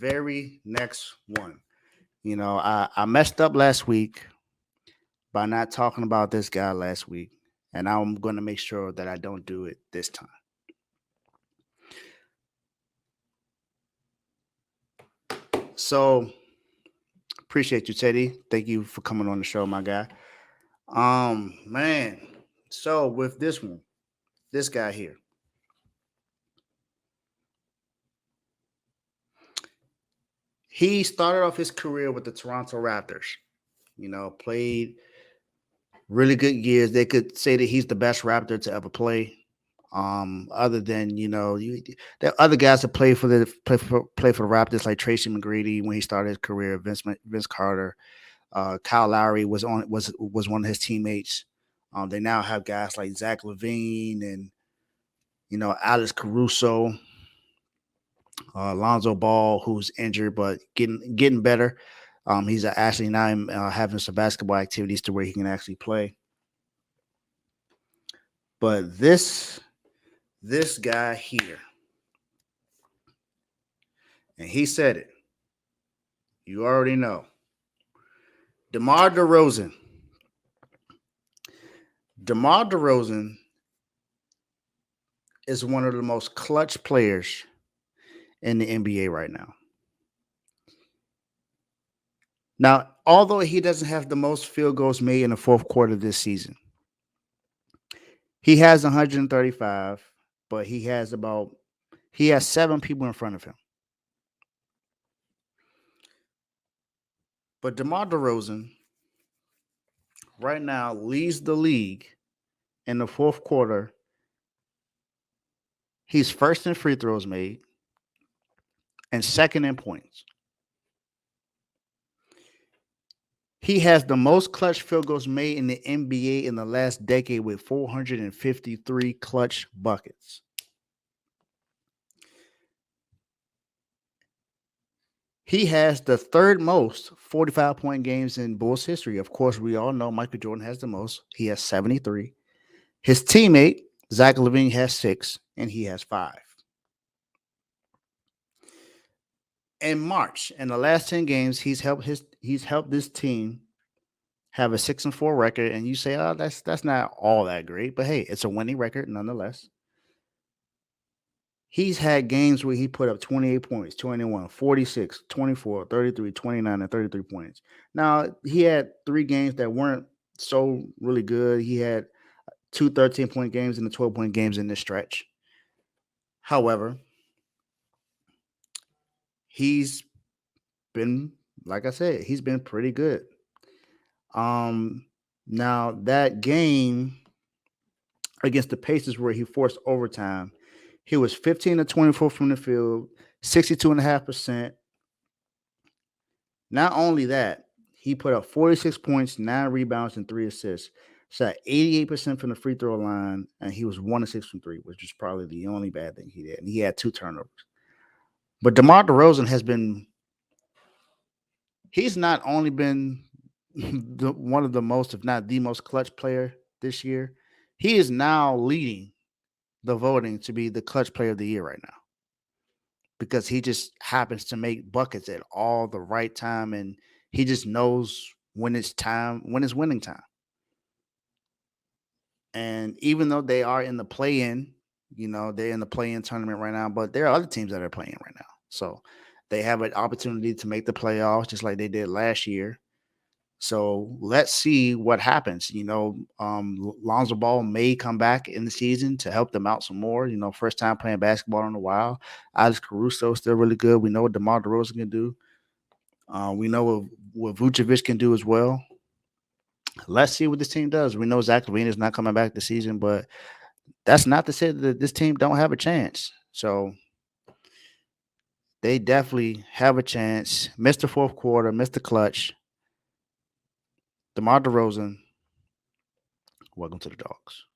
very next one. I messed up last week by not talking about this guy last week, and I'm going to make sure that I don't do it this time. So, appreciate you, Teddy. Thank you for coming on the show, my guy. Man. So with this one, this guy here, he started off his career with the Toronto Raptors. Played really good years. They could say that he's the best Raptor to ever play. Other than there are other guys that play for the Raptors like Tracy McGrady when he started his career. Vince Carter, Kyle Lowry was one of his teammates. They now have guys like Zach LaVine and Alex Caruso, Lonzo Ball, who's injured but getting better. He's actually now having some basketball activities to where he can actually play. But this guy here, and he said it. You already know. Demar Derozan. DeMar DeRozan is one of the most clutch players in the NBA right now. Now, although he doesn't have the most field goals made in the fourth quarter this season, he has 135, but he has 7 people in front of him. But DeMar DeRozan right now leads the league in the fourth quarter. He's first in free throws made and second in points. He has the most clutch field goals made in the NBA in the last decade with 453 clutch buckets. He has the third most 45-point games in Bulls history. Of course, we all know Michael Jordan has the most. He has 73. His teammate, Zach LaVine, has 6, and he has 5. In March, in the last 10 games, he's helped this team have a 6-4 record. And you say, oh, that's not all that great. But hey, it's a winning record nonetheless. He's had games where he put up 28 points, 21, 46, 24, 33, 29, and 33 points. Now, he had 3 games that weren't so really good. He had 2 13-point games and the 12-point games in this stretch. However, he's been, like I said, he's been pretty good. Now, that game against the Pacers where he forced overtime, he was 15 to 24 from the field, 62.5%. Not only that, he put up 46 points, 9 rebounds, and 3 assists. Shot 88% from the free throw line, and he was 1 of 6 from 3, which is probably the only bad thing he did. And he had 2 turnovers. But DeMar DeRozan he's not only been one of the most, if not the most clutch player this year, he is now leading the voting to be the clutch player of the year right now, because he just happens to make buckets at all the right time, and he just knows when it's winning time. And even though they are in the play-in, they're in the play-in tournament right now, but there are other teams that are playing right now. So they have an opportunity to make the playoffs just like they did last year. So let's see what happens. Lonzo Ball may come back in the season to help them out some more. First time playing basketball in a while. Alex Caruso is still really good. We know what DeMar DeRozan can do. We know what Vucevic can do as well. Let's see what this team does. We know Zach LaVine is not coming back this season, but that's not to say that this team don't have a chance. So they definitely have a chance. Missed the fourth quarter, missed the clutch. DeMar DeRozan, welcome to the Dogs.